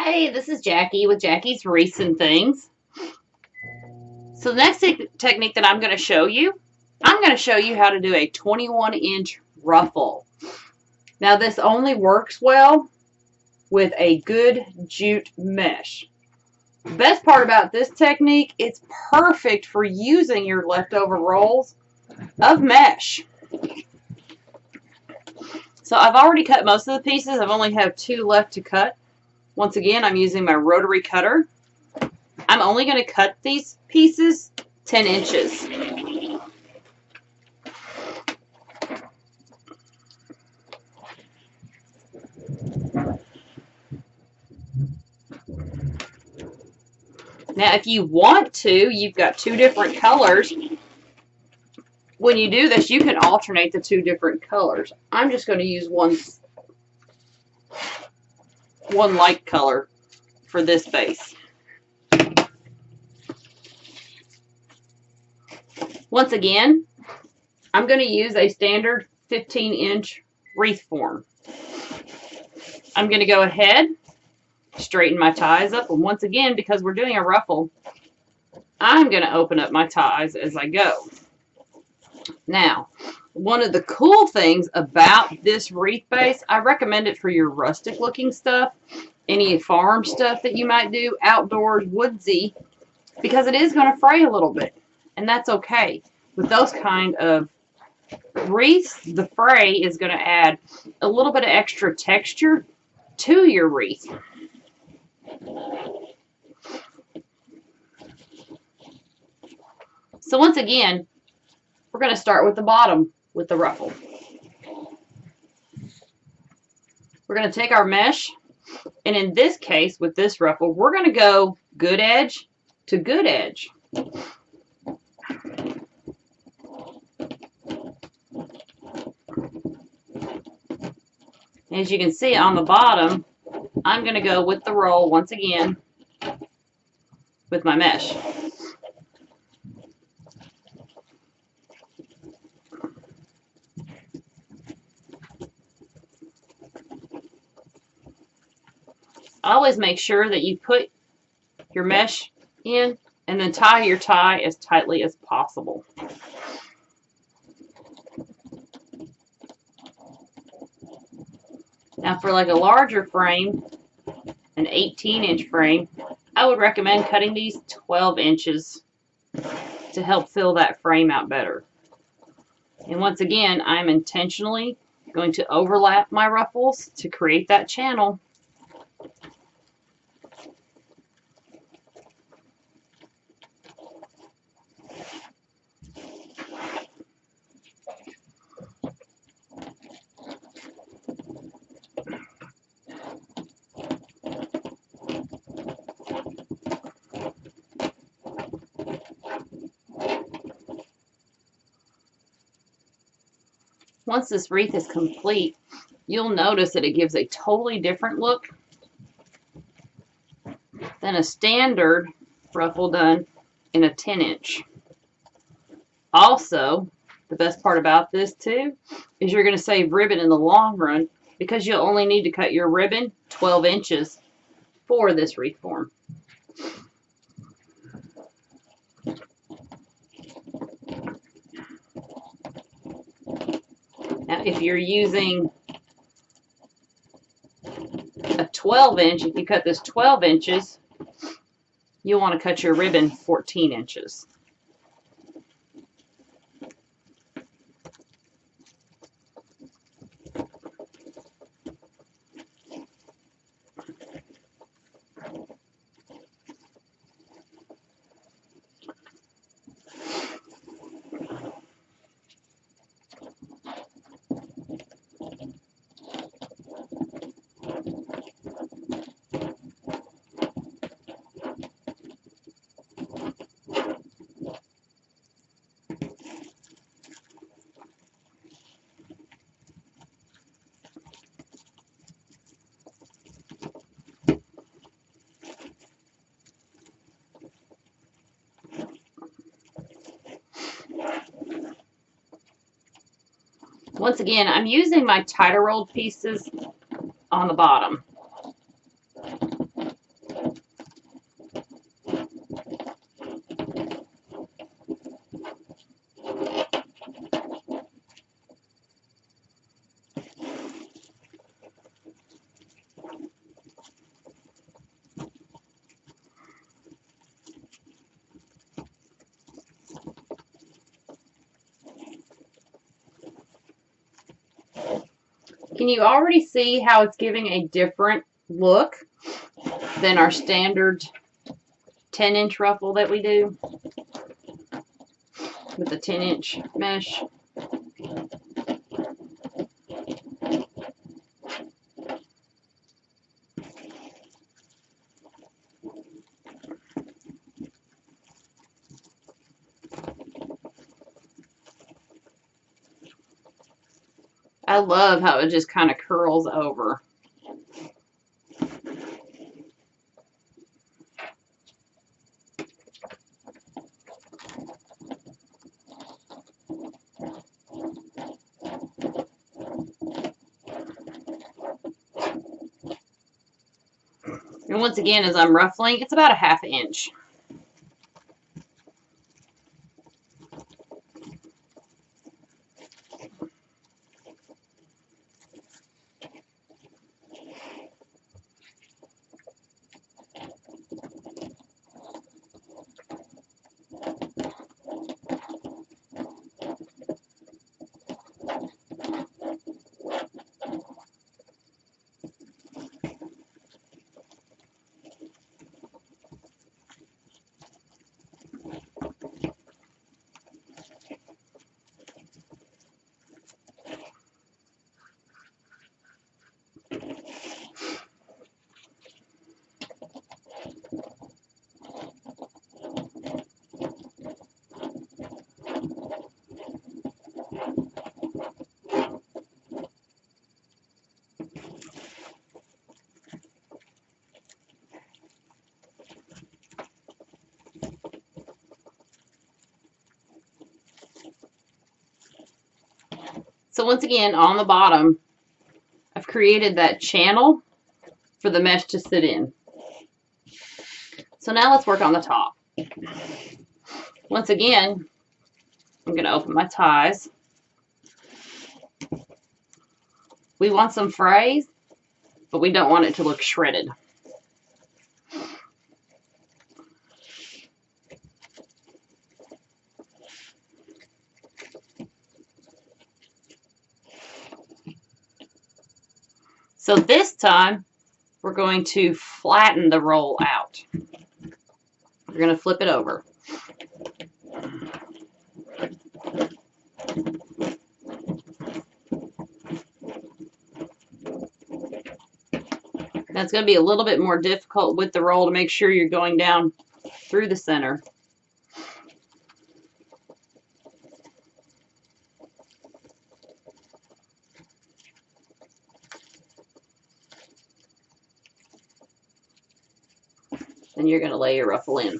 Hey, this is Jackie with Jackie's Wreaths and Things. So the next technique that I'm going to show you how to do a 21-inch ruffle. Now this only works well with a good jute mesh. The best part about this technique, it's perfect for using your leftover rolls of mesh. So I've already cut most of the pieces. I've only have 2 left to cut. Once again, I'm using my rotary cutter. I'm only going to cut these pieces 10 inches. Now, if you want to, you've got 2 different colors. When you do this, you can alternate the 2 different colors. I'm just going to use one light color for this base. Once again, I'm going to use a standard 15-inch wreath form. I'm going to go ahead, straighten my ties up, and once again, because we're doing a ruffle, I'm going to open up my ties as I go. Now, one of the cool things about this wreath base, I recommend it for your rustic looking stuff, any farm stuff that you might do, outdoors, woodsy, because it is going to fray a little bit, and that's okay. With those kind of wreaths, the fray is going to add a little bit of extra texture to your wreath. So once again, we're going to start with the bottom with the ruffle. We're going to take our mesh, and in this case, with this ruffle, we're going to go good edge to good edge. As you can see on the bottom, I'm going to go with the roll once again with my mesh. Always make sure that you put your mesh in and then tie your tie as tightly as possible. Now for like a larger frame, an 18-inch frame, I would recommend cutting these 12 inches to help fill that frame out better. And once again, I'm intentionally going to overlap my ruffles to create that channel. Once this wreath is complete, you'll notice that it gives a totally different look than a standard ruffle done in a 10-inch. Also, the best part about this too is you're going to save ribbon in the long run because you'll only need to cut your ribbon 12 inches for this wreath form. Now, if you're using a 12-inch, if you cut this 12 inches, you'll want to cut your ribbon 14 inches. Once again, I'm using my tighter rolled pieces on the bottom. Can you already see how it's giving a different look than our standard 10-inch ruffle that we do with the 10-inch mesh? I love how it just kind of curls over. And once again, as I'm ruffling, it's about a 1/2 inch. So once again, on the bottom, I've created that channel for the mesh to sit in. So now let's work on the top. Once again, I'm going to open my ties. We want some frays, but we don't want it to look shredded. So this time, we're going to flatten the roll out. We're going to flip it over. That's going to be a little bit more difficult with the roll to make sure you're going down through the center. Then you're going to lay your ruffle in.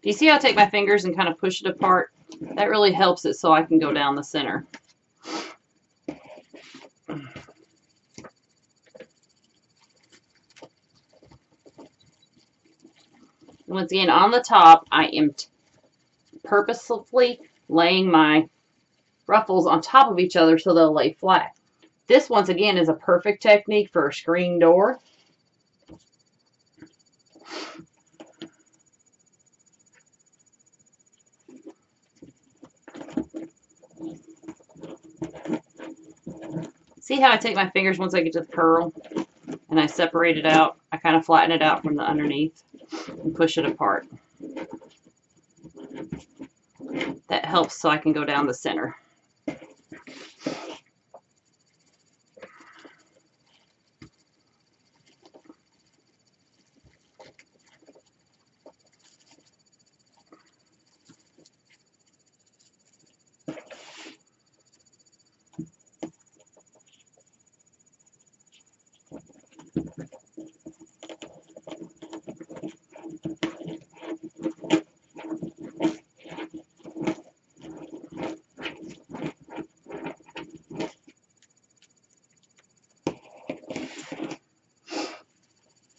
You see how I take my fingers and kind of push it apart? That really helps it so I can go down the center. Once again, on the top, I am purposefully laying my ruffles on top of each other so they'll lay flat. This, once again, is a perfect technique for a screen door. See how I take my fingers once I get to the pearl and I separate it out? I kind of flatten it out from the underneath and push it apart. That helps so I can go down the center.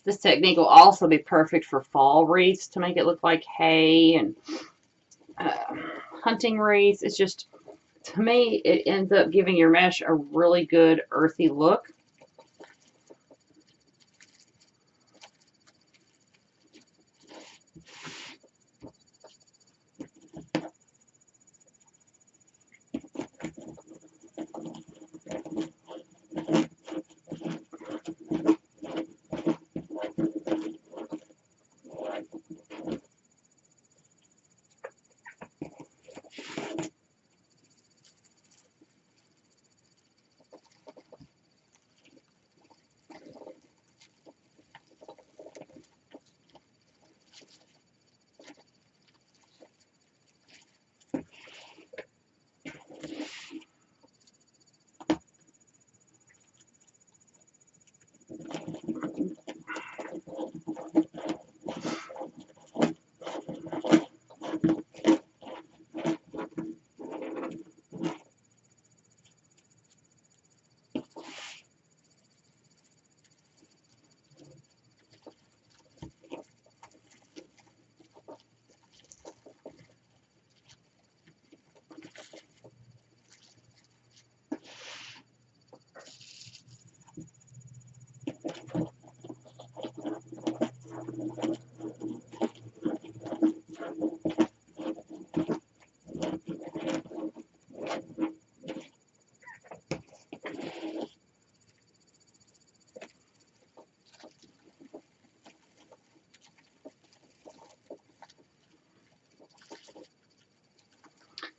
This technique will also be perfect for fall wreaths to make it look like hay and hunting wreaths. It's just, to me, it ends up giving your mesh a really good earthy look.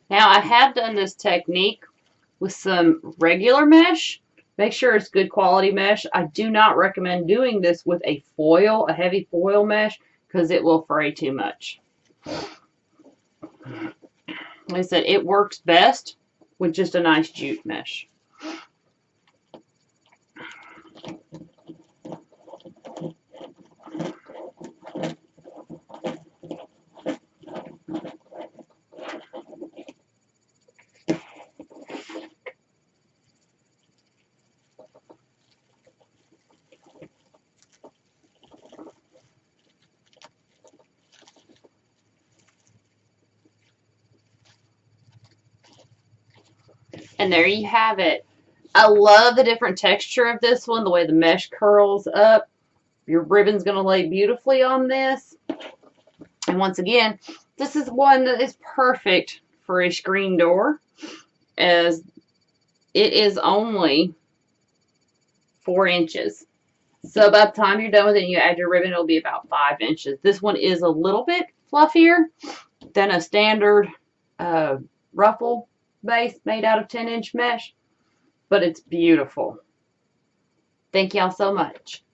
Now I have done this technique with some regular mesh. Make sure it's good quality mesh. I do not recommend doing this with a foil, a heavy foil mesh, because it will fray too much. Like I said, it works best with just a nice jute mesh. And there you have it. I love the different texture of this one, the way the mesh curls up. Your ribbon's going to lay beautifully on this. And once again, this is one that is perfect for a screen door, as it is only 4 inches. So by the time you're done with it and you add your ribbon, it'll be about 5 inches. This one is a little bit fluffier than a standard ruffle base made out of 10-inch mesh, but it's beautiful. Thank y'all so much.